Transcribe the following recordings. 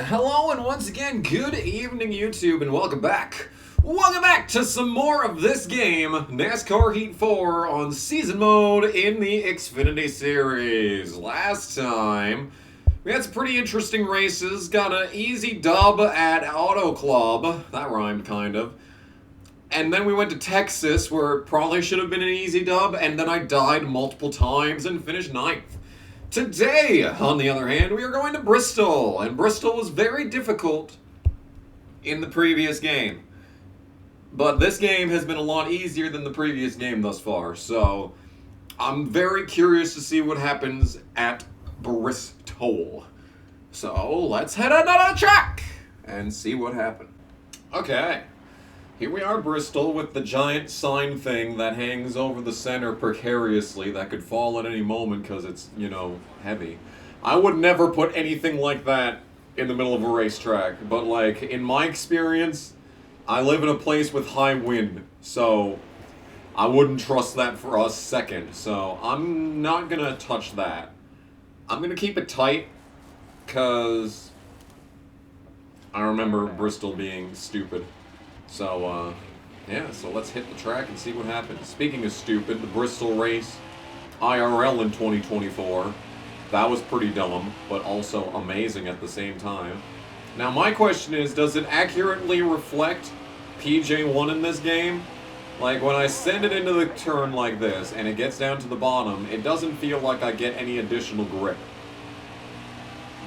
Hello and once again, good evening YouTube and welcome back. Welcome back to some more of this game, NASCAR Heat 4 on Season Mode in the Xfinity Series. Last time, we had some pretty interesting races, got an easy dub at Auto Club, that rhymed kind of. And then we went to Texas where it probably should have been an easy dub, and then I died multiple times and finished 9th. Today, on the other hand, we are going to Bristol, and Bristol was very difficult in the previous game. But this game has been a lot easier than the previous game thus far, so I'm very curious to see what happens at Bristol. So, let's head on the track and see what happens. Okay. Here we are, Bristol, with the giant sign thing that hangs over the center precariously that could fall at any moment because it's, you know, heavy. I would never put anything like that in the middle of a racetrack, but, like, in my experience, I live in a place with high wind, so I wouldn't trust that for a second, so I'm not gonna touch that. I'm gonna keep it tight, because I remember Bristol being stupid. So, yeah, so let's hit the track and see what happens. Speaking of stupid, the Bristol race, IRL in 2024, that was pretty dumb, but also amazing at the same time. Now, my question is, does it accurately reflect PJ1 in this game? Like, when I send it into the turn like this, and it gets down to the bottom, it doesn't feel like I get any additional grip.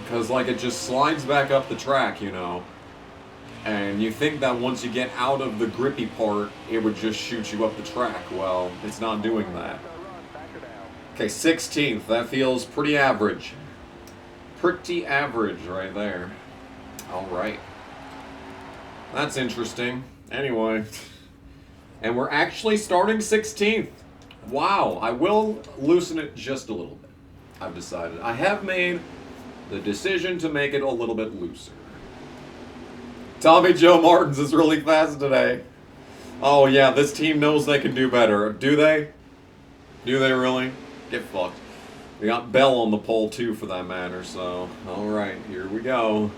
Because, like, it just slides back up the track, you know. And you think that once you get out of the grippy part, it would just shoot you up the track. Well, it's not doing that. Okay, 16th. That feels pretty average. Pretty average right there. Alright. That's interesting. Anyway. And we're actually starting 16th. Wow. I will loosen it just a little bit. I've decided. I have made the decision to make it a little bit looser. Tommy Joe Martins is really fast today. Oh yeah, this team knows they can do better. Do they? Do they really? Get fucked. We got Bell on the pole too, for that matter, so... Alright, here we go.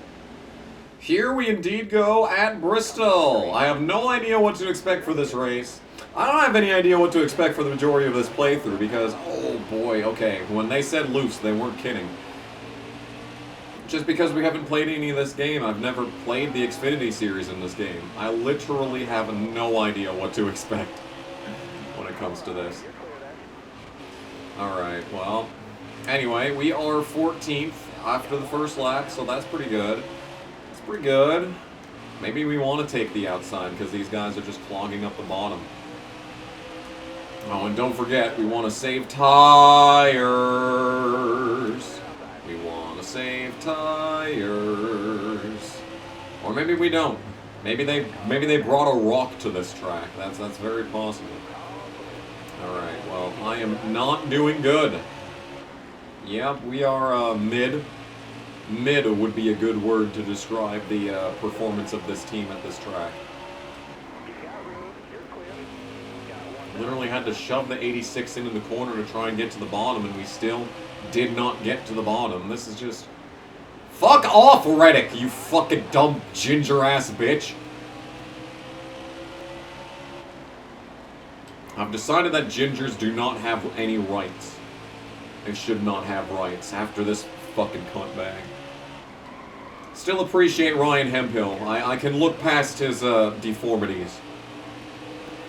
Here we indeed go at Bristol. I have no idea what to expect for this race. I don't have any idea what to expect for the majority of this playthrough, because... Oh boy, okay. When they said loose, they weren't kidding. Just because we haven't played any of this game, I've never played the Xfinity series in this game. I literally have no idea what to expect when it comes to this. Alright, well, anyway, we are 14th after the first lap, so that's pretty good. It's pretty good. Maybe we want to take the outside because these guys are just clogging up the bottom. Oh, and don't forget, we want to save tires. We want to save tires. Or maybe we don't. Maybe they brought a rock to this track. That's very possible. Alright, well, I am not doing good. Yep, we are mid. Mid would be a good word to describe the performance of this team at this track. Literally had to shove the 86 into the corner to try and get to the bottom, and we still did not get to the bottom. This is just... Fuck off, Reddick, you fucking dumb ginger-ass bitch. I've decided that gingers do not have any rights. They should not have rights after this fucking cunt bag. Still appreciate Ryan Hemphill. I can look past his deformities.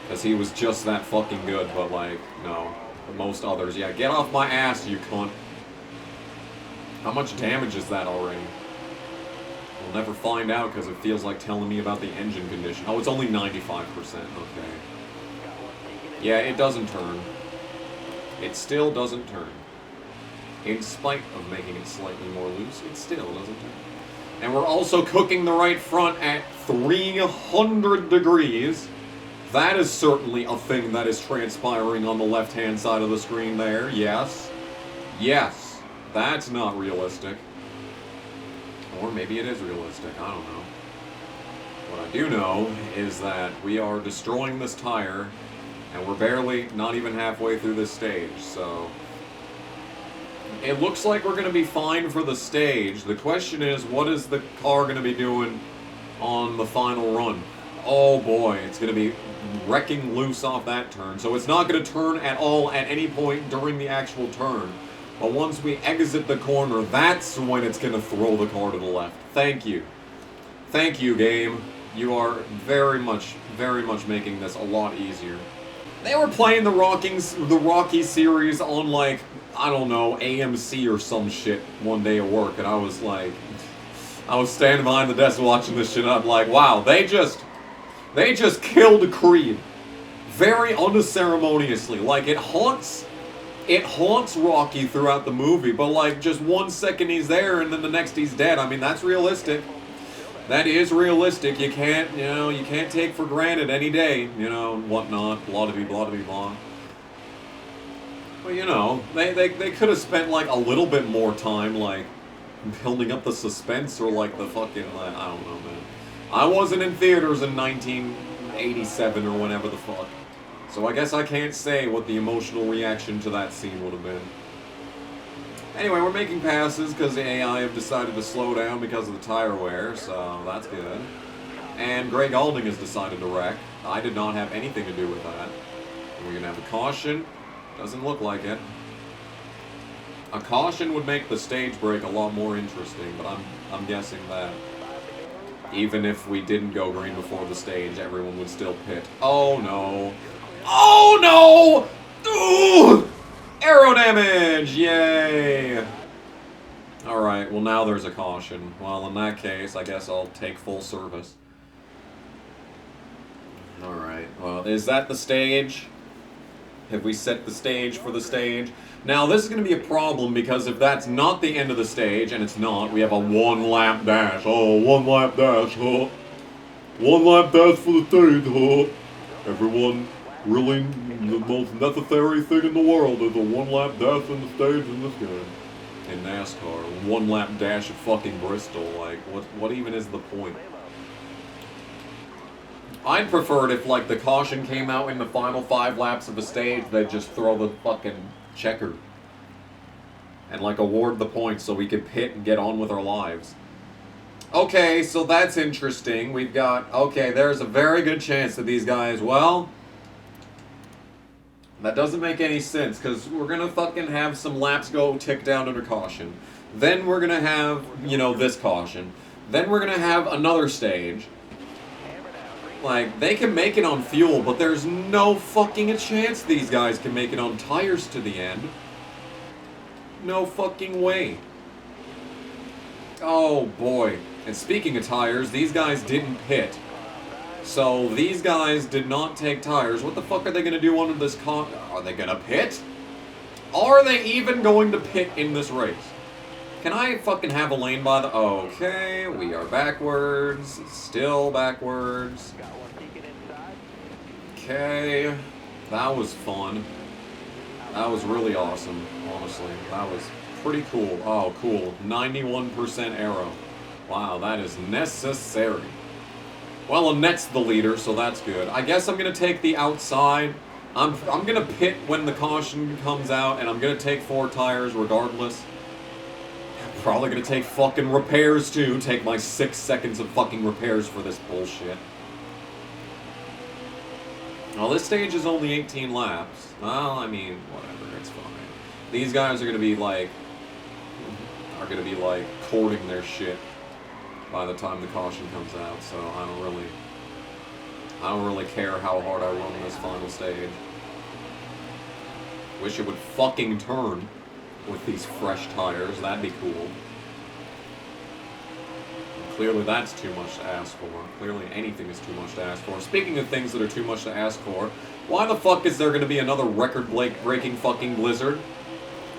Because he was just that fucking good, but like, no. Most others. Yeah, get off my ass, you cunt. How much damage is that already? We'll never find out because it feels like telling me about the engine condition. Oh, it's only 95%. Okay. Yeah, it doesn't turn. It still doesn't turn. In spite of making it slightly more loose, it still doesn't turn. And we're also cooking the right front at 300 degrees. That is certainly a thing that is transpiring on the left-hand side of the screen there. Yes. Yes. That's not realistic. Or maybe it is realistic. I don't know. What I do know is that we are destroying this tire, and we're barely, not even halfway through this stage, so... It looks like we're going to be fine for the stage. The question is, what is the car going to be doing on the final run? Oh boy, it's going to be wrecking loose off that turn. So it's not going to turn at all at any point during the actual turn. But once we exit the corner, that's when it's going to throw the car to the left. Thank you. Thank you, game. You are very much making this a lot easier. They were playing the Rocky series on, like, I don't know, AMC or some shit one day at work, and I was standing behind the desk watching this shit, and I'm like, wow, they just killed Creed. Very unceremoniously. Like, it haunts Rocky throughout the movie, but like, just 1 second he's there, and then the next he's dead. I mean, that's realistic. That is realistic. You can't take for granted any day, and whatnot, blah de blah. But they could have spent like a little bit more time like building up the suspense, or like the fucking, I don't know, man. I wasn't in theaters in 1987 or whenever the fuck, so I guess I can't say what the emotional reaction to that scene would have been. Anyway, we're making passes because the AI have decided to slow down because of the tire wear, so that's good. And Greg Alding has decided to wreck. I did not have anything to do with that. We're going to have a caution. Doesn't look like it. A caution would make the stage break a lot more interesting, but I'm guessing that even if we didn't go green before the stage, everyone would still pit. Oh no. Oh no! Ooh! Aero damage! Yay! Alright, well now there's a caution. Well, in that case, I guess I'll take full service. Alright, well, is that the stage? Have we set the stage for the stage? Now, this is going to be a problem, because if that's not the end of the stage, and it's not, we have a one-lap dash. Oh, one-lap dash, huh? One-lap dash for the stage, huh? Everyone... Really, the most necessary thing in the world is a one-lap dash in the stage in this game. In NASCAR, one-lap dash at fucking Bristol. Like, what even is the point? I'd prefer it if, like, the caution came out in the final 5 laps of the stage, they'd just throw the fucking checker. And, like, award the points so we could pit and get on with our lives. Okay, so that's interesting. We've got, okay, there's a very good chance that these guys, well... That doesn't make any sense, because we're going to fucking have some laps go tick down under caution. Then we're going to have, this caution. Then we're going to have another stage. Like, they can make it on fuel, but there's no fucking chance these guys can make it on tires to the end. No fucking way. Oh, boy. And speaking of tires, these guys didn't pit. So, these guys did not take tires. What the fuck are they going to do under this Are they going to pit? Are they even going to pit in this race? Can I fucking have a lane by the... Okay, we are backwards. Still backwards. Okay. That was fun. That was really awesome, honestly. That was pretty cool. Oh, cool. 91% aero. Wow, that is necessary. Well, Annette's the leader, so that's good. I guess I'm going to take the outside. I'm going to pit when the caution comes out, and I'm going to take 4 tires regardless. I'm probably going to take fucking repairs, too. Take my 6 seconds of fucking repairs for this bullshit. Well, this stage is only 18 laps. Well, I mean, whatever, it's fine. These guys are going to be, like, courting their shit by the time the caution comes out, so I don't really care how hard I run this final stage. Wish it would fucking turn with these fresh tires, that'd be cool. Clearly that's too much to ask for. Clearly anything is too much to ask for. Speaking of things that are too much to ask for, why the fuck is there going to be another record-breaking fucking blizzard?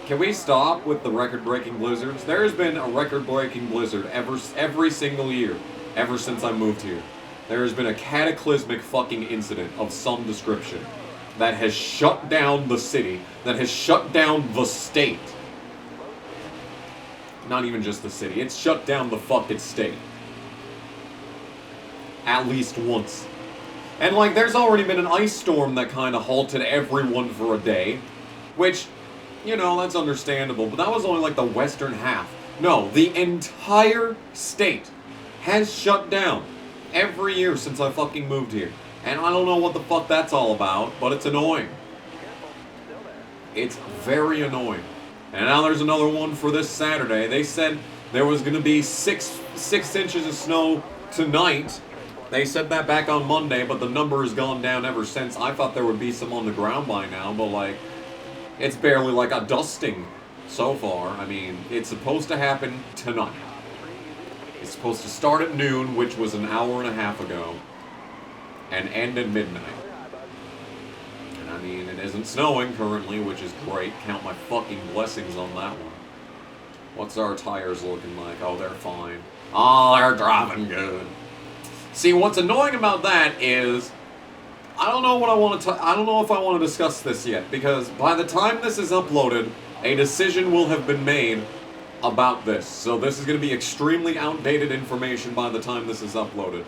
Can we stop with the record-breaking blizzards? There has been a record-breaking blizzard every single year, ever since I moved here. There has been a cataclysmic fucking incident of some description that has shut down the city, that has shut down the state. Not even just the city, it's shut down the fucking state. At least once. And like, there's already been an ice storm that kind of halted everyone for a day, which... you know, that's understandable, but that was only like the western half. No, the entire state has shut down every year since I fucking moved here. And I don't know what the fuck that's all about, but it's annoying. It's very annoying. And now there's another one for this Saturday. They said there was going to be six inches of snow tonight. They said that back on Monday, but the number has gone down ever since. I thought there would be some on the ground by now, but like, it's barely like a dusting so far. I mean, it's supposed to happen tonight. It's supposed to start at noon, which was an hour and a half ago, and end at midnight. And I mean, it isn't snowing currently, which is great. Count my fucking blessings on that one. What's our tires looking like? Oh, they're fine. Oh, they're driving good. See, what's annoying about that is, I don't know what I want to. I don't know if I want to discuss this yet, because by the time this is uploaded, a decision will have been made about this. So this is going to be extremely outdated information by the time this is uploaded.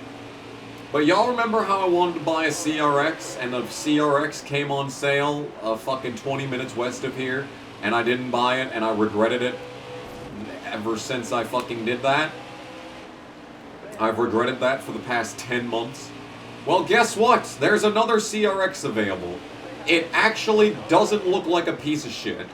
But y'all remember how I wanted to buy a CRX, and the CRX came on sale fucking 20 minutes west of here, and I didn't buy it, and I regretted it ever since I fucking did that? I've regretted that for the past 10 months. Well, guess what? There's another CRX available. It actually doesn't look like a piece of shit.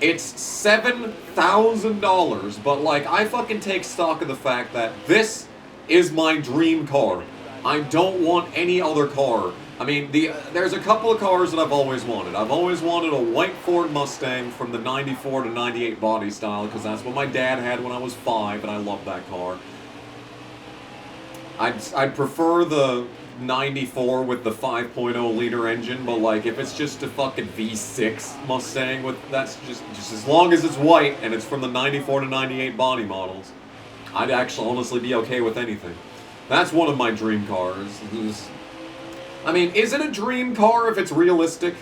It's $7,000, but like, I fucking take stock of the fact that this is my dream car. I don't want any other car. I mean, there's a couple of cars that I've always wanted. I've always wanted a white Ford Mustang from the 94 to 98 body style, because that's what my dad had when I was 5, and I love that car. I'd prefer the 94 with the 5.0 liter engine, but like, if it's just a fucking V6 Mustang with, that's just as long as it's white and it's from the 94 to 98 body models, I'd actually honestly be okay with anything. That's one of my dream cars. I mean, is it a dream car if it's realistic?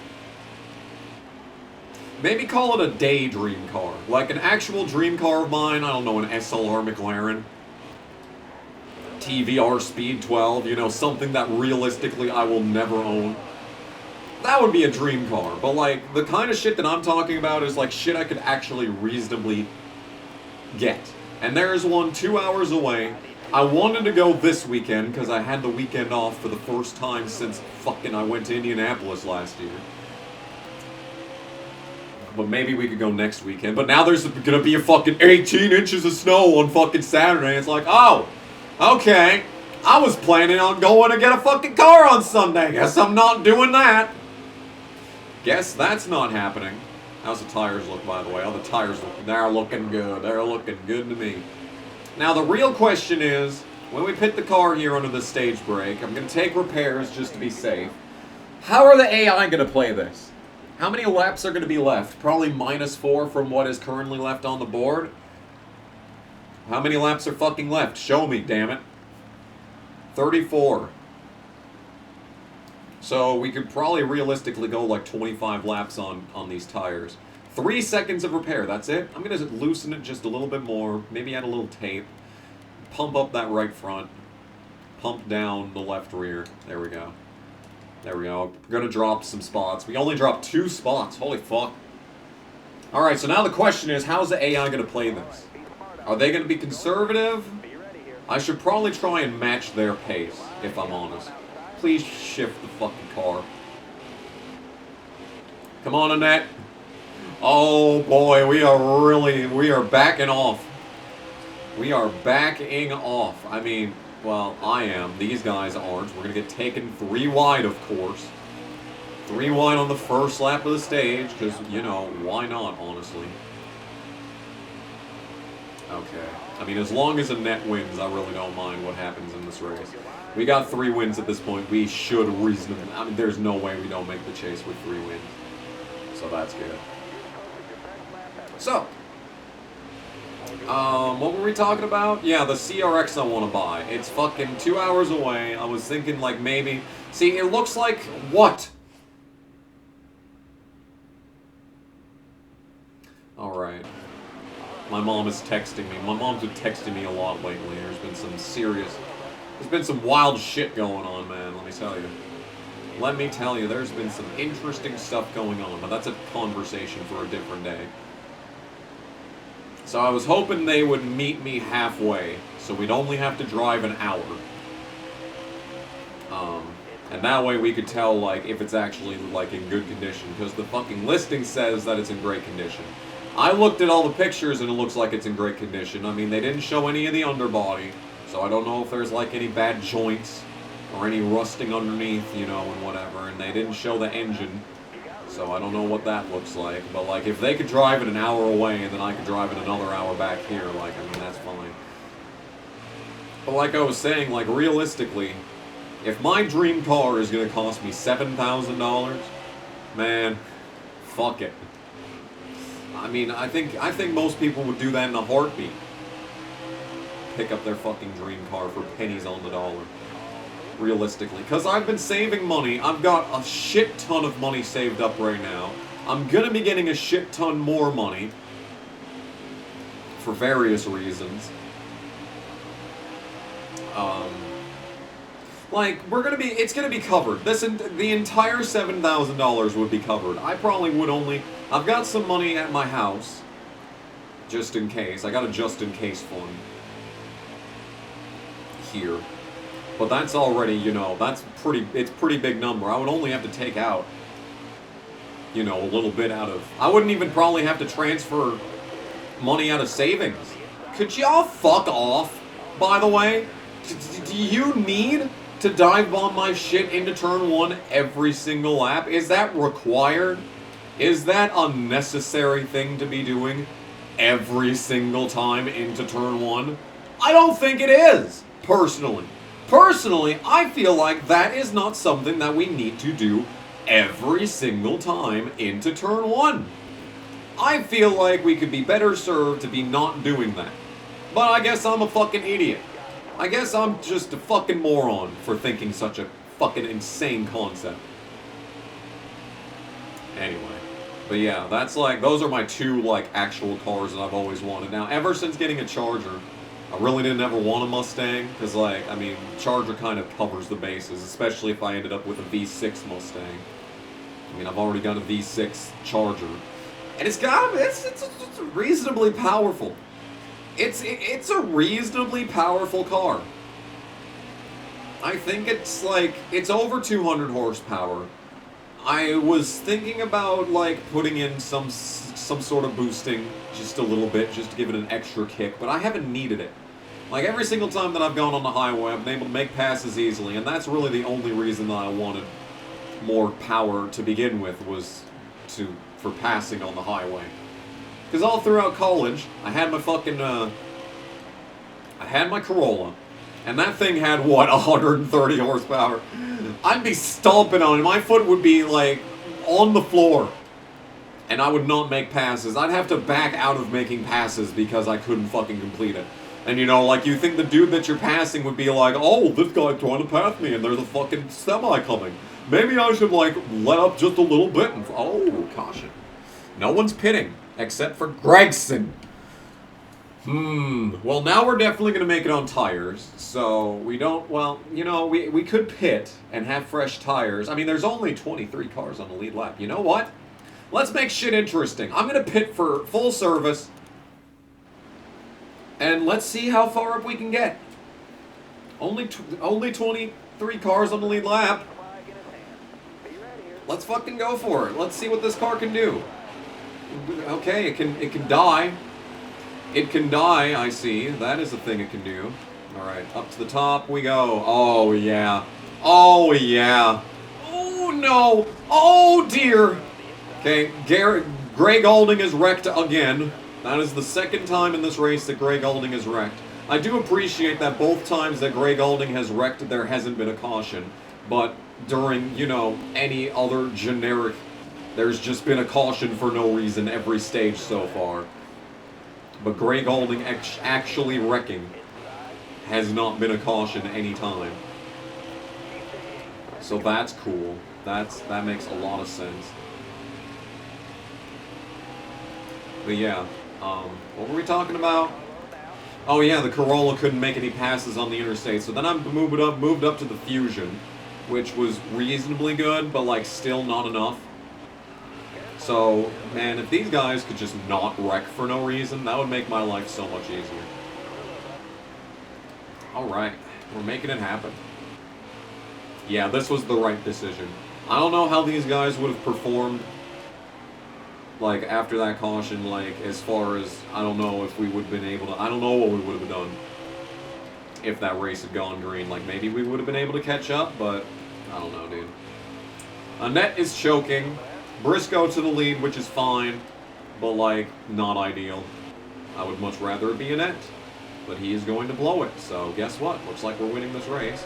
Maybe call it a daydream car. Like an actual dream car of mine, I don't know, an SLR McLaren. TVR Speed 12, you know, something that realistically I will never own. That would be a dream car. But like, the kind of shit that I'm talking about is like shit I could actually reasonably get. And there's one 2 hours away. I wanted to go this weekend because I had the weekend off for the first time since fucking I went to Indianapolis last year. But maybe we could go next weekend. But now there's gonna be a fucking 18 inches of snow on fucking Saturday. It's like, oh, okay. I was planning on going to get a fucking car on Sunday. Guess I'm not doing that. Guess that's not happening. How's the tires look, by the way? Oh, the tires they're looking good. They're looking good to me. Now, the real question is, when we pit the car here under the stage brake, I'm going to take repairs just to be safe. How are the AI going to play this? How many laps are going to be left? Probably -4 from what is currently left on the board. How many laps are fucking left? Show me, damn it. 34. So we could probably realistically go like 25 laps on these tires. 3 seconds of repair, that's it. I'm going to loosen it just a little bit more, maybe add a little tape, pump up that right front, pump down the left rear. There we go. There we go. We're going to drop some spots. We only dropped 2 spots. Holy fuck. Alright, so now the question is, how's the AI going to play this? Are they going to be conservative? I should probably try and match their pace, if I'm honest. Please shift the fucking car. Come on, Annette. Oh boy, we are backing off. We are backing off. I mean, well, I am. These guys aren't. We're going to get taken 3 wide, of course. 3 wide on the first lap of the stage, because, you know, why not, honestly? Okay. I mean, as long as Annette wins, I really don't mind what happens in this race. We got 3 wins at this point. We should reasonably... I mean, there's no way we don't make the chase with 3 wins. So that's good. So, what were we talking about? Yeah, the CRX I want to buy. It's fucking 2 hours away. I was thinking, like, maybe... See, it looks like... What? Alright. My mom is texting me. My mom's been texting me a lot lately. There's been some serious... There's been some wild shit going on, man, let me tell you. let me tell you, there's been some interesting stuff going on, but that's a conversation for a different day. So I was hoping they would meet me halfway, so we'd only have to drive an hour. And that way we could tell, like, if it's actually, like, in good condition, because the fucking listing says that it's in great condition. I looked at all the pictures and it looks like it's in great condition. I mean, they didn't show any of the underbody, so I don't know if there's, like, any bad joints or any rusting underneath, you know, and whatever. And they didn't show the engine, so I don't know what that looks like. But, like, if they could drive it an hour away and then I could drive it another hour back here, like, I mean, that's fine. But like I was saying, like, realistically, if my dream car is going to cost me $7,000, man, fuck it. I mean, I think most people would do that in a heartbeat. Pick up their fucking dream car for pennies on the dollar. Realistically. Because I've been saving money. I've got a shit ton of money saved up right now. I'm going to be getting a shit ton more money. For various reasons. Like, it's gonna be covered. The entire $7,000 would be covered. I probably would only, I've got some money at my house, just in case. I got a just in case fund here. But that's already, you know, it's pretty big number. I would only have to take out, you know, a little bit out of, I wouldn't even probably have to transfer money out of savings. Could y'all fuck off, by the way? Do you need to dive bomb my shit into turn 1 every single lap? Is that required? Is that a necessary thing to be doing every single time into turn 1? I don't think it is, personally. Personally, I feel like that is not something that we need to do every single time into turn 1. I feel like we could be better served to be not doing that. But I guess I'm a fucking idiot. I guess I'm just a fucking moron for thinking such a fucking insane concept. Anyway. But yeah, that's like, those are my two, like, actual cars that I've always wanted. Now, ever since getting a Charger, I really didn't ever want a Mustang, because, like, I mean, Charger kind of covers the bases, especially if I ended up with a V6 Mustang. I mean, I've already got a V6 Charger. And it's reasonably powerful. It's a reasonably powerful car. I think it's like, it's over 200 horsepower. I was thinking about like putting in some sort of boosting, just a little bit, just to give it an extra kick, but I haven't needed it. Like every single time that I've gone on the highway, I've been able to make passes easily, and that's really the only reason that I wanted more power to begin with, was for passing on the highway. Because all throughout college, I had my fucking, I had my Corolla, and that thing had, what, 130 horsepower? I'd be stomping on it. My foot would be, like, on the floor, and I would not make passes. I'd have to back out of making passes because I couldn't fucking complete it. And, you know, like, you think the dude that you're passing would be like, oh, this guy's trying to pass me, and there's a fucking semi coming. Maybe I should, like, let up just a little bit and, oh, caution. No one's pitting. Except for Gregson. Well, now we're definitely going to make it on tires. So, we don't, well, you know, we could pit and have fresh tires. I mean, there's only 23 cars on the lead lap. You know what? Let's make shit interesting. I'm going to pit for full service. And let's see how far up we can get. Only 23 cars on the lead lap. Let's fucking go for it. Let's see what this car can do. Okay, it can die. It can die, I see. That is a thing it can do. Alright, up to the top we go. Oh, yeah. Oh, yeah. Oh, no. Oh, dear. Okay, Greg Alding is wrecked again. That is the second time in this race that Greg Alding is wrecked. I do appreciate that both times that Greg Alding has wrecked, there hasn't been a caution. But during, you know, any other generic, there's just been a caution for no reason every stage so far. But Greg Alding actually wrecking has not been a caution any time. So that's cool. That makes a lot of sense. But yeah, what were we talking about? Oh yeah, the Corolla couldn't make any passes on the interstate. So then I moved up to the Fusion. which was reasonably good, but like still not enough. So, man, if these guys could just not wreck for no reason, that would make my life so much easier. Alright, we're making it happen. Yeah, this was the right decision. I don't know how these guys would have performed, like, after that caution, like, as far as, I don't know if we would have been able to, I don't know what we would have done if that race had gone green. Like, maybe we would have been able to catch up, but I don't know, dude. Annette is choking. Briscoe to the lead, which is fine, but, like, not ideal. I would much rather it be Annette, but he is going to blow it, so guess what? Looks like we're winning this race.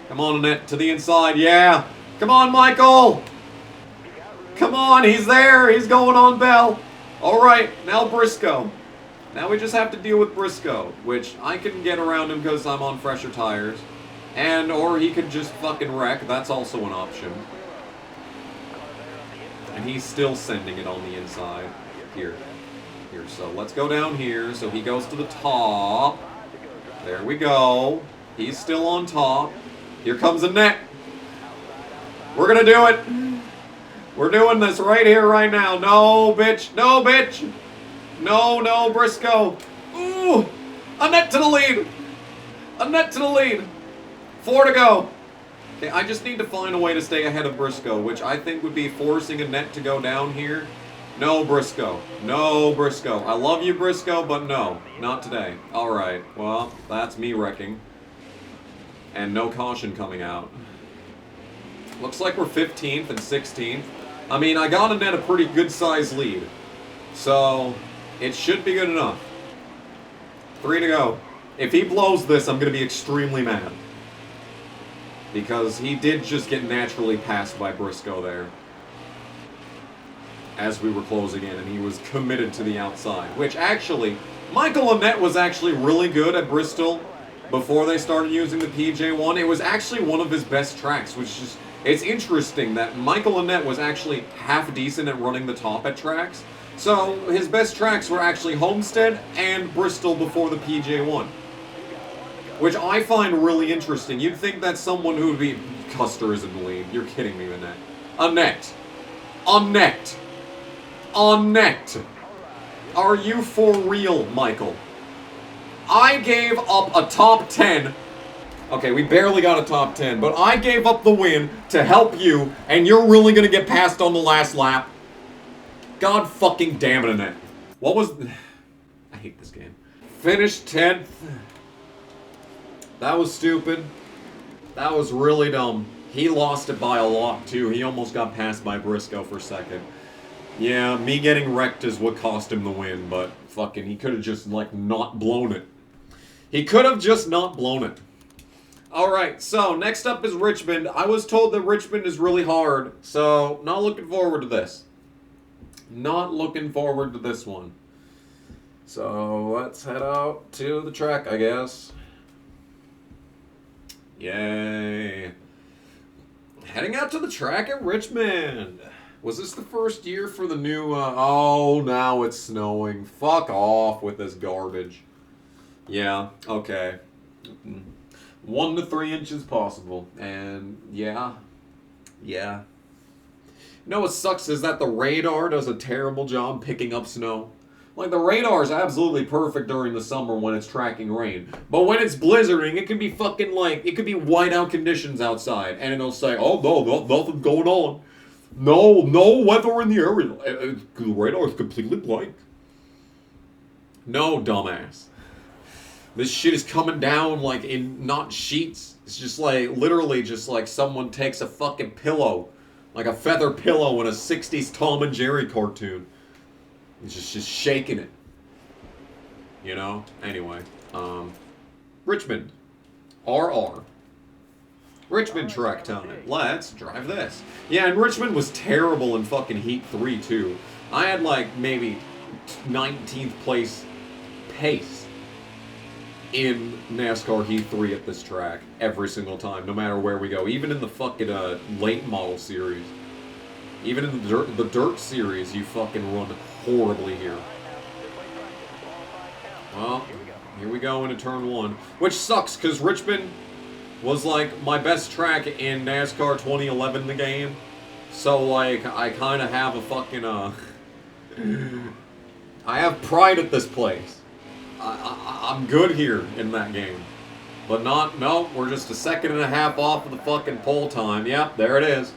Come on, Annette, to the inside, yeah! Come on, Michael! Come on, he's there! He's going on Bell! Alright, now Briscoe. Now we just have to deal with Briscoe, which I can get around him because I'm on fresher tires. And, or he could just fucking wreck, that's also an option. And he's still sending it on the inside. Here. So let's go down here. So he goes to the top. There we go. He's still on top. Here comes Annette. We're gonna do it. We're doing this right here, right now. No, bitch. No, bitch. No, Briscoe. Ooh. Annette to the lead. Annette to the lead. 4 to go. Okay, I just need to find a way to stay ahead of Briscoe, which I think would be forcing Annette to go down here. No, Briscoe. No, Briscoe. I love you, Briscoe, but no. Not today. Alright, well, that's me wrecking. And no caution coming out. Looks like we're 15th and 16th. I mean, I got Annette a pretty good-sized lead. So, it should be good enough. 3 to go. If he blows this, I'm going to be extremely mad. Because he did just get naturally passed by Briscoe there. As we were closing in, and he was committed to the outside. Which actually, Michael Annette was actually really good at Bristol before they started using the PJ1. It was actually one of his best tracks, which is, it's interesting that Michael Annette was actually half decent at running the top at tracks. So his best tracks were actually Homestead and Bristol before the PJ1. Which I find really interesting. You'd think that someone who would be... Custer is in the lead. You're kidding me, Annette. Annette. Annette. Annette. Are you for real, Michael? I gave up a top 10. Okay, we barely got a top 10, but I gave up the win to help you, and you're really gonna get passed on the last lap? God fucking damn it, Annette. What was... I hate this game. Finished 10th. That was stupid. That was really dumb. He lost it by a lot, too. He almost got passed by Briscoe for second. Yeah, me getting wrecked is what cost him the win, but fucking, he could have just, like, not blown it. He could have just not blown it. Alright, so, next up is Richmond. I was told that Richmond is really hard, so, not looking forward to this. Not looking forward to this one. So, let's head out to the track, I guess. Yay. Heading out to the track at Richmond. Was this the first year for the new, oh, now it's snowing. Fuck off with this garbage. Yeah, okay. 1 to 3 inches possible. And, yeah. You know what sucks is that the radar does a terrible job picking up snow. Like, the radar is absolutely perfect during the summer when it's tracking rain. But when it's blizzarding, it can be fucking, like, it could be whiteout conditions outside. And it'll say, oh, no, nothing's going on. No weather in the area. The radar is completely blank. No, dumbass. This shit is coming down, like, in not sheets. It's just, like, literally just, like, someone takes a fucking pillow. Like a feather pillow in a 60s Tom and Jerry cartoon. It's just shaking it. You know? Anyway. Richmond. RR. Richmond track time. Let's drive this. Yeah, and Richmond was terrible in fucking Heat 3, too. I had, like, maybe 19th place pace in NASCAR Heat 3 at this track every single time, no matter where we go. Even in the fucking late model series. Even in the dirt series, you fucking run horribly here. Well, here we go into turn 1. Which sucks, because Richmond was like my best track in NASCAR 2011, the game. So like I kind of have a fucking I have pride at this place. I'm good here in that game. But not, no, we're just a second and a half off of the fucking pole time. Yep, there it is.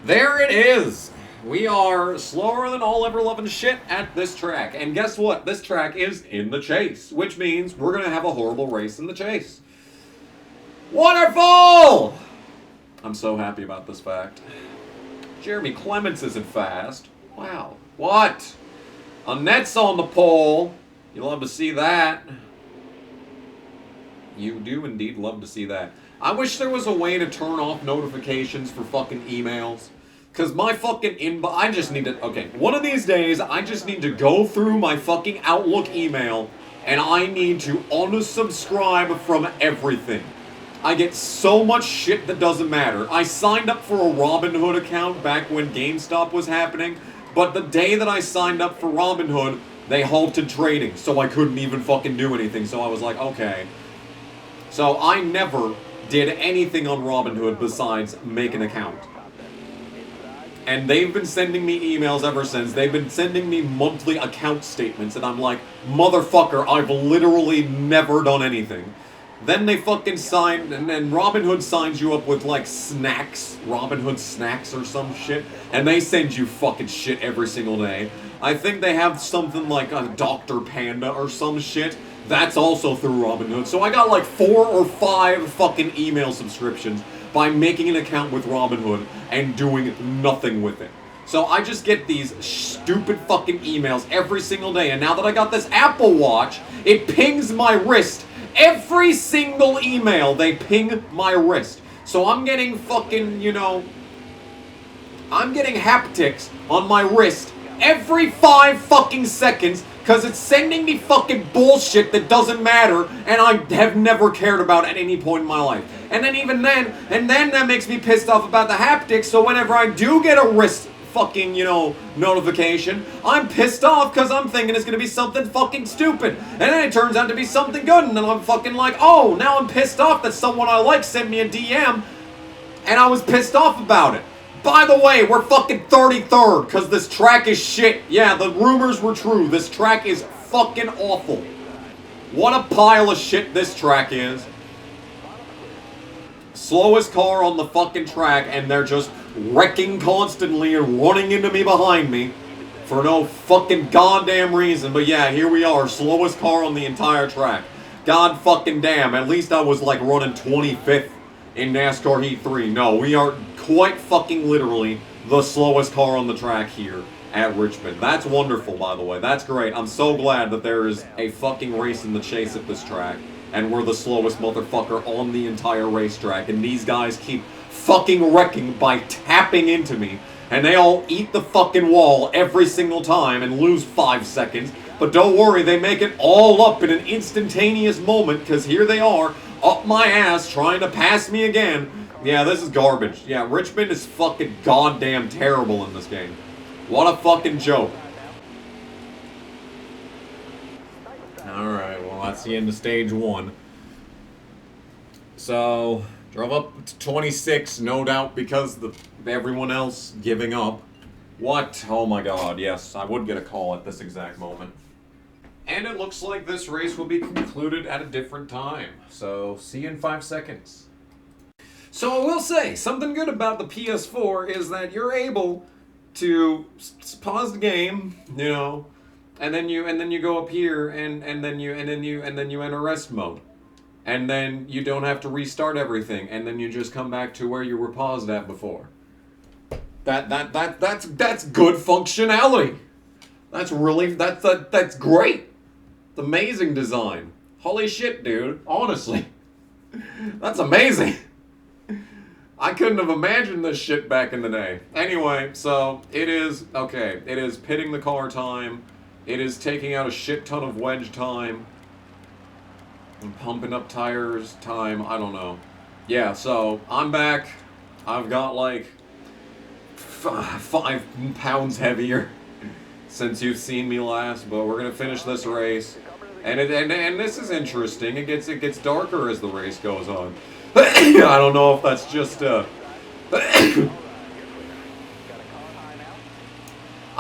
There it is. We are slower than all ever loving shit at this track. And guess what? This track is in the chase, which means we're going to have a horrible race in the chase. Wonderful! I'm so happy about this fact. Jeremy Clements isn't fast. Wow. What? Annette's on the pole. You love to see that. You do indeed love to see that. I wish there was a way to turn off notifications for fucking emails. Because my fucking inbox, I just need to, okay, one of these days, I just need to go through my fucking Outlook email and I need to unsubscribe from everything. I get so much shit that doesn't matter. I signed up for a Robinhood account back when GameStop was happening, but the day that I signed up for Robinhood, they halted trading, so I couldn't even fucking do anything, so I was like, okay. So I never did anything on Robinhood besides make an account. And they've been sending me emails ever since. They've been sending me monthly account statements, and I'm like, motherfucker, I've literally never done anything. Then they fucking signed, and then Robinhood signs you up with like snacks, Robinhood snacks or some shit, and they send you fucking shit every single day. I think they have something like a Dr. Panda or some shit. That's also through Robinhood. So I got like 4 or 5 fucking email subscriptions by making an account with Robinhood and doing nothing with it. So I just get these stupid fucking emails every single day, and now that I got this Apple Watch, it pings my wrist. Every single email, they ping my wrist. So I'm getting fucking, you know, I'm getting haptics on my wrist every 5 fucking seconds because it's sending me fucking bullshit that doesn't matter and I have never cared about at any point in my life. And then even then, that makes me pissed off about the haptics, so whenever I do get a wrist fucking, you know, notification, I'm pissed off because I'm thinking it's gonna be something fucking stupid. And then it turns out to be something good, and then I'm fucking like, oh, now I'm pissed off that someone I like sent me a DM, and I was pissed off about it. By the way, we're fucking 33rd, because this track is shit. Yeah, the rumors were true. This track is fucking awful. What a pile of shit this track is. Slowest car on the fucking track, and they're just wrecking constantly and running into me behind me for no fucking goddamn reason. But yeah, here we are, slowest car on the entire track. God fucking damn, at least I was like running 25th in NASCAR Heat 3. No, we are quite fucking literally the slowest car on the track here at Richmond. That's wonderful, by the way. That's great. I'm so glad that there is a fucking race in the chase at this track, and we're the slowest motherfucker on the entire racetrack, and these guys keep fucking wrecking by tapping into me, and they all eat the fucking wall every single time and lose 5 seconds. But don't worry, they make it all up in an instantaneous moment, because here they are, up my ass, trying to pass me again. Yeah, this is garbage. Yeah, Richmond is fucking goddamn terrible in this game. What a fucking joke. Alright, well, that's the end of stage 1. So, drove up to 26, no doubt because of everyone else giving up. What? Oh my god, yes, I would get a call at this exact moment. And it looks like this race will be concluded at a different time. So, see you in 5 seconds. So I will say, something good about the PS4 is that you're able to pause the game, you know, and then you go up here and then you enter rest mode. And then you don't have to restart everything, and then you just come back to where you were paused at before. That's good functionality. That's great. It's amazing design. Holy shit, dude. Honestly. That's amazing. I couldn't have imagined this shit back in the day. Anyway, so it is pitting the car time. It is taking out a shit ton of wedge time. And pumping up tires time, I don't know. Yeah, so I'm back. I've got like 5 pounds heavier since you've seen me last, but we're gonna finish this race. And this is interesting. It gets darker as the race goes on. I don't know if that's just I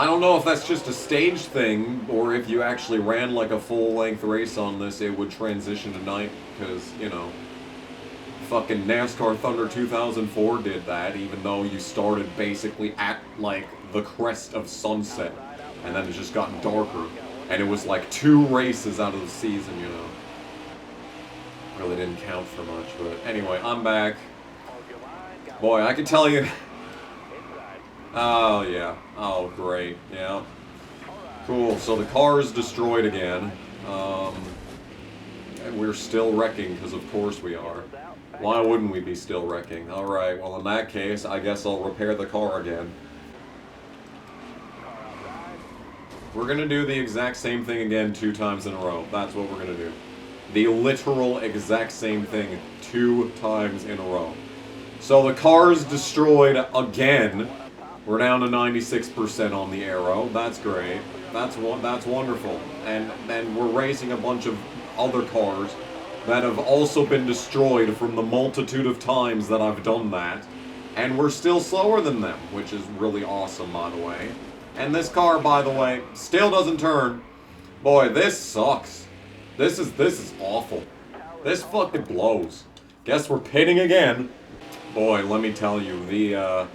don't know if that's just a stage thing, or if you actually ran like a full-length race on this, it would transition to night, because, you know, fucking NASCAR Thunder 2004 did that, even though you started basically at, like, the crest of sunset, and then it just got darker, and it was like 2 races out of the season, you know. Really didn't count for much, but anyway, I'm back. Boy, I can tell you... Oh, yeah. Oh, great. Yeah. Cool. So the car is destroyed again. And we're still wrecking, because of course we are. Why wouldn't we be still wrecking? Alright, well in that case, I guess I'll repair the car again. We're going to do the exact same thing again 2 times in a row. That's what we're going to do. The literal exact same thing 2 times in a row. So the car's destroyed again. We're down to 96% on the aero. That's great. That's wonderful. And then we're racing a bunch of other cars that have also been destroyed from the multitude of times that I've done that. And we're still slower than them, which is really awesome, by the way. And this car, by the way, still doesn't turn. Boy, this sucks. This is awful. This fucking blows. Guess we're pitting again. Boy, let me tell you,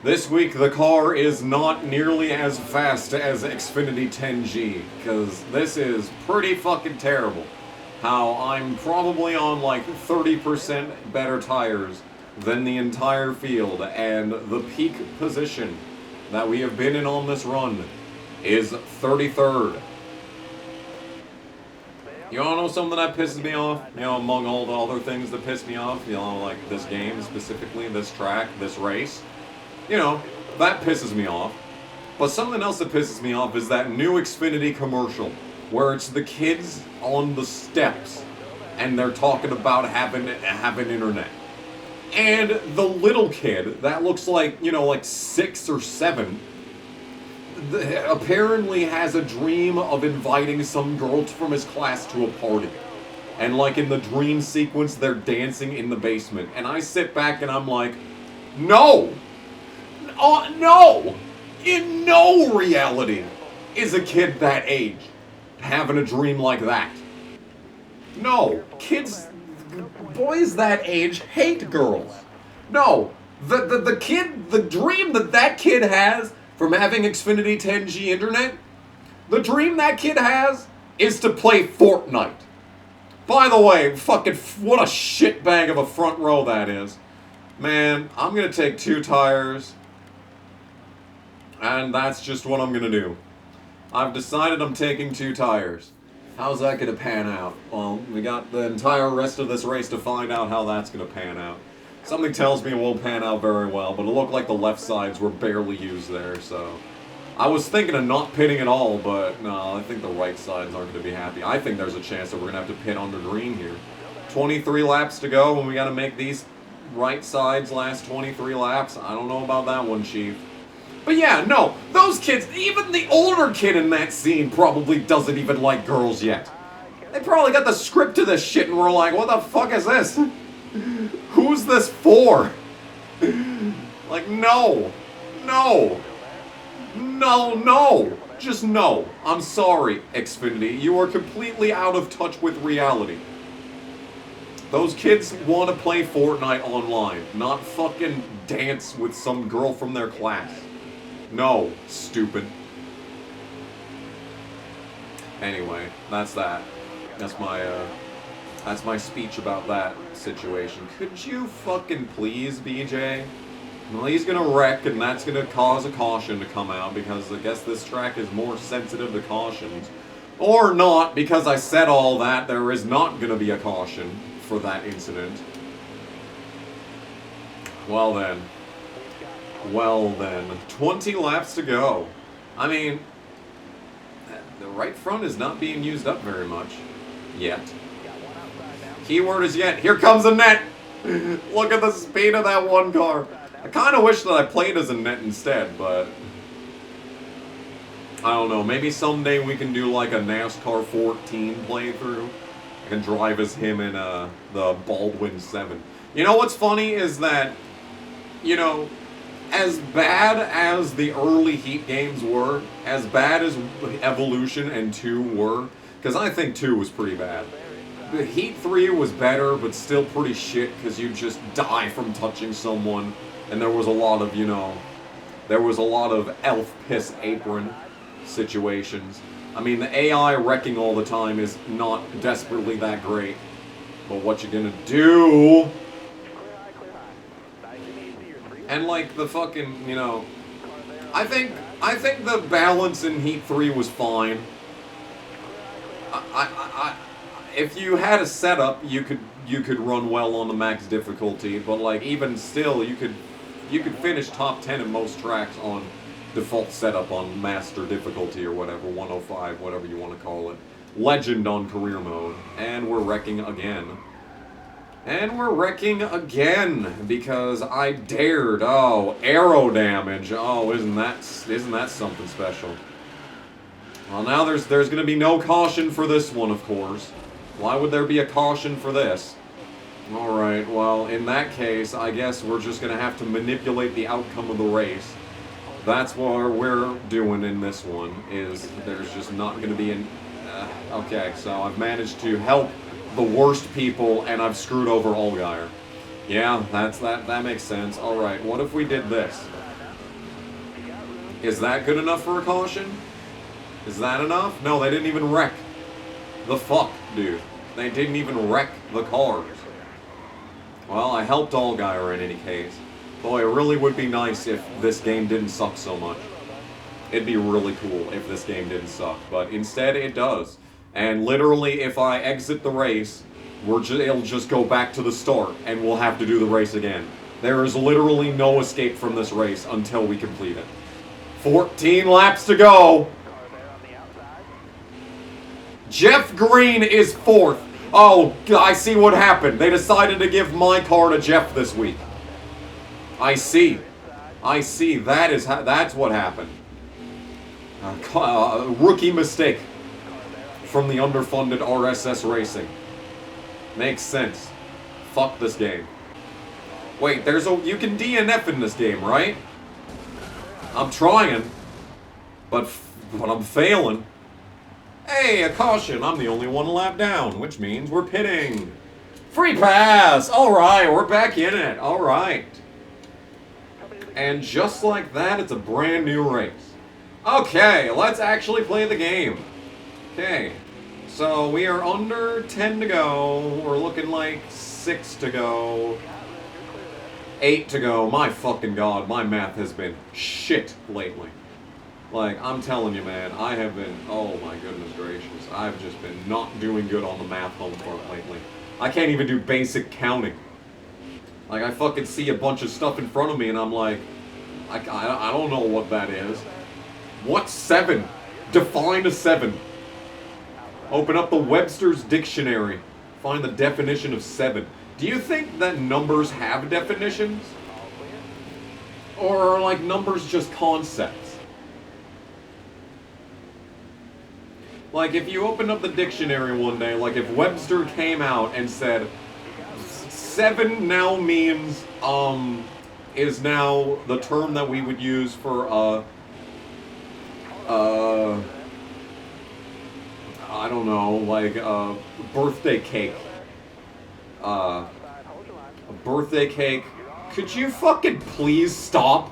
this week the car is not nearly as fast as Xfinity 10G, because this is pretty fucking terrible. How I'm probably on like 30% better tires than the entire field, and the peak position that we have been in on this run is 33rd. You wanna know something that pisses me off? You know, among all the other things that piss me off, you know, like this game specifically, this track, this race. You know, that pisses me off. But something else that pisses me off is that new Xfinity commercial, where it's the kids on the steps, and they're talking about having internet. And the little kid, that looks like, you know, like 6 or 7, apparently has a dream of inviting some girl from his class to a party. And like in the dream sequence, they're dancing in the basement. And I sit back and I'm like, no! No! In no reality is a kid that age having a dream like that. No. Kids, boys that age hate girls. No. The dream that kid has from having Xfinity 10G internet, the dream that kid has is to play Fortnite. By the way, fucking, what a shitbag of a front row that is. Man, I'm gonna take 2 tires, and that's just what I'm gonna do. I've decided I'm taking 2 tires. How's that gonna pan out? Well, we got the entire rest of this race to find out how that's gonna pan out. Something tells me it won't pan out very well, but it looked like the left sides were barely used there, so... I was thinking of not pitting at all, but no, I think the right sides aren't going to be happy. I think there's a chance that we're going to have to pit under green here. 23 laps to go, and we got to make these right sides last 23 laps. I don't know about that one, Chief. But yeah, no, those kids, even the older kid in that scene probably doesn't even like girls yet. They probably got the script to this shit and we're like, what the fuck is this? Who's this for? Like, no. No. No, no. Just no. I'm sorry, Xfinity. You are completely out of touch with reality. Those kids want to play Fortnite online, not fucking dance with some girl from their class. No, stupid. Anyway, that's that. That's my speech about that situation. Could you fucking please, BJ? Well, he's gonna wreck, and that's gonna cause a caution to come out, because I guess this track is more sensitive to cautions. Or not, because I said all that, there is not gonna be a caution for that incident. Well then. Well then. 20 laps to go. I mean, the right front is not being used up very much. Yet. Keyword is yet. Here comes a net! Look at the speed of that one car. I kind of wish that I played as a net instead, but... I don't know, maybe someday we can do like a NASCAR 14 playthrough. I can drive as him in the Baldwin 7. You know what's funny is that, you know, as bad as the early Heat games were, as bad as Evolution and 2 were, because I think 2 was pretty bad. The Heat 3 was better, but still pretty shit, because you just die from touching someone, and there was a lot of, you know, there was a lot of elf piss apron situations. I mean, the AI wrecking all the time is not desperately that great, but what you gonna do? And like the fucking, you know, I think the balance in Heat 3 was fine. If you had a setup, you could run well on the max difficulty, but like even still, you could finish top 10 in most tracks on default setup on master difficulty or whatever, 105, whatever you want to call it. Legend on career mode, and we're wrecking again. And we're wrecking again because I dared. Oh, arrow damage. Oh, isn't that something special? Well, now there's going to be no caution for this one, of course. Why would there be a caution for this? All right. Well, in that case, I guess we're just going to have to manipulate the outcome of the race. That's what we're doing in this one. Is there's just not going to be an. Okay, so I've managed to help the worst people, and I've screwed over Allgaier. Yeah, that makes sense. Alright, what if we did this? Is that good enough for a caution? Is that enough? No, they didn't even wreck. The fuck, dude. They didn't even wreck the cars. Well, I helped Allgaier in any case. Boy, it really would be nice if this game didn't suck so much. It'd be really cool if this game didn't suck, but instead it does. And literally, if I exit the race, it'll just go back to the start, and we'll have to do the race again. There is literally no escape from this race until we complete it. 14 laps to go. Jeff Green is 4th. Oh, I see what happened. They decided to give my car to Jeff this week. I see. That's what happened. Rookie mistake from the underfunded RSS Racing. Makes sense. Fuck this game. Wait, you can DNF in this game, right? I'm trying, but I'm failing. Hey, a caution! I'm the only one lap down, which means we're pitting. Free pass! Alright, we're back in it. Alright. And just like that, it's a brand new race. Okay, let's actually play the game. Okay, so we are under 10 to go. We're looking like 6 to go. 8 to go. My fucking god, my math has been shit lately. Like, I'm telling you, man, I have been, oh my goodness gracious, I've just been not doing good on the math home front lately. I can't even do basic counting. Like, I fucking see a bunch of stuff in front of me and I'm like, I don't know what that is. What's 7? Define a 7. Open up the Webster's Dictionary. Find the definition of 7. Do you think that numbers have definitions? Or are, like, numbers just concepts? Like, if you opened up the dictionary one day, like, if Webster came out and said, 7 now means, is now the term that we would use for, I don't know, like a birthday cake. A birthday cake. Could you fucking please stop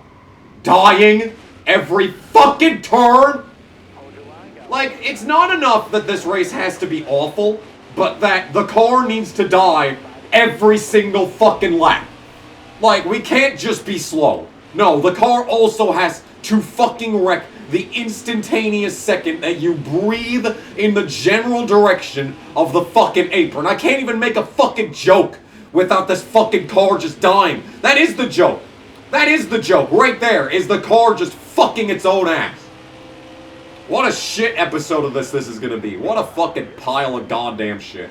dying every fucking turn? Like, it's not enough that this race has to be awful, but that the car needs to die every single fucking lap. Like, we can't just be slow. No, the car also has to fucking wreck the instantaneous second that you breathe in the general direction of the fucking apron. I can't even make a fucking joke without this fucking car just dying. That is the joke. That is the joke. Right there is the car just fucking its own ass. What a shit episode of this is gonna be. What a fucking pile of goddamn shit.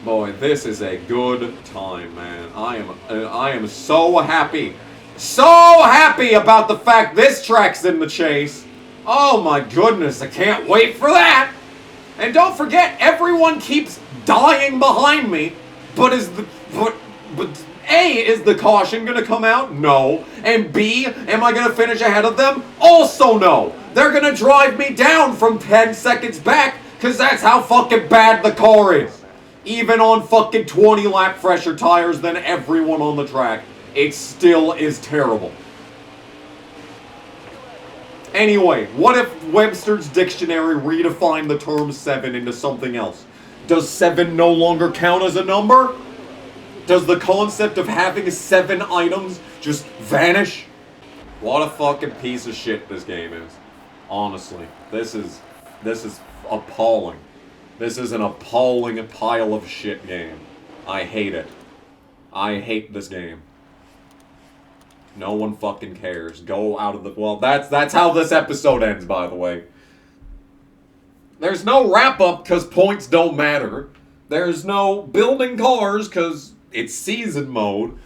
Boy, this is a good time, man. I am so happy. So happy about the fact this track's in the chase. Oh my goodness, I can't wait for that. And don't forget, everyone keeps dying behind me But A, is the caution gonna come out? No. And B, am I gonna finish ahead of them? Also no. They're gonna drive me down from 10 seconds back, because that's how fucking bad the car is. Even on fucking 20 lap fresher tires than everyone on the track, it still is terrible. Anyway, what if Webster's dictionary redefined the term 7 into something else? Does 7 no longer count as a number? Does the concept of having 7 items just vanish? What a fucking piece of shit this game is. Honestly, this is appalling. This is an appalling pile of shit game. I hate it. I hate this game. No one fucking cares. Go out of the... Well, that's how this episode ends, by the way. There's no wrap-up because points don't matter. There's no building cars because it's season mode.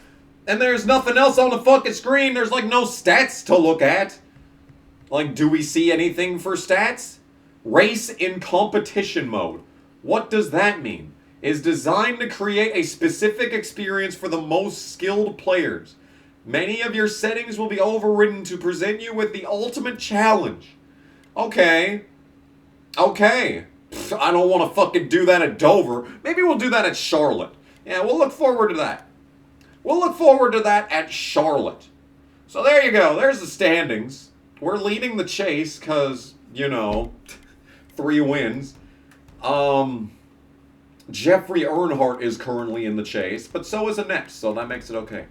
And there's nothing else on the fucking screen. There's, like, no stats to look at. Like, do we see anything for stats? Race in competition mode. What does that mean? Is designed to create a specific experience for the most skilled players. Many of your settings will be overridden to present you with the ultimate challenge. Okay. Okay. I don't want to fucking do that at Dover. Maybe we'll do that at Charlotte. Yeah, we'll look forward to that. We'll look forward to that at Charlotte. So there you go. There's the standings. We're leading the chase because, you know, 3 wins. Jeffrey Earnhardt is currently in the chase, but so is Annette, so that makes it okay.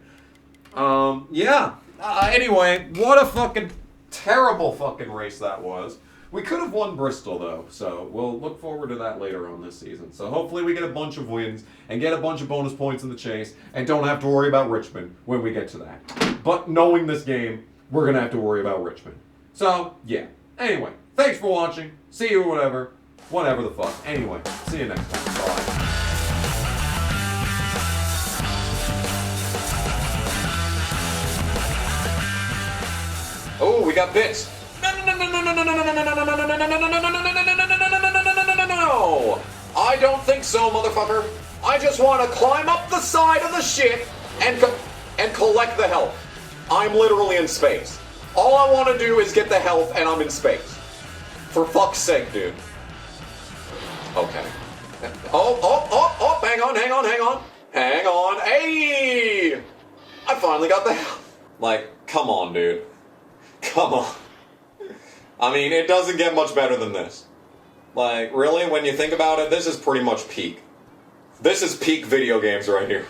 Yeah. Anyway, what a fucking terrible fucking race that was. We could have won Bristol, though, so we'll look forward to that later on this season. So hopefully we get a bunch of wins and get a bunch of bonus points in the chase and don't have to worry about Richmond when we get to that. But knowing this game, we're going to have to worry about Richmond. So, yeah. Anyway, thanks for watching. See you whatever. Whatever the fuck. Anyway, see you next time. Bye. Oh, we got bits. No! I don't think so, motherfucker. I just want to climb up the side of the shit and collect the health. I'm literally in space. All I want to do is get the health and I'm in space. For fuck's sake, dude. Okay. Oh, hang on. Hey! I finally got the health. Like, come on, dude. Come on. I mean, it doesn't get much better than this. Like, really, when you think about it, this is pretty much peak. This is peak video games right here.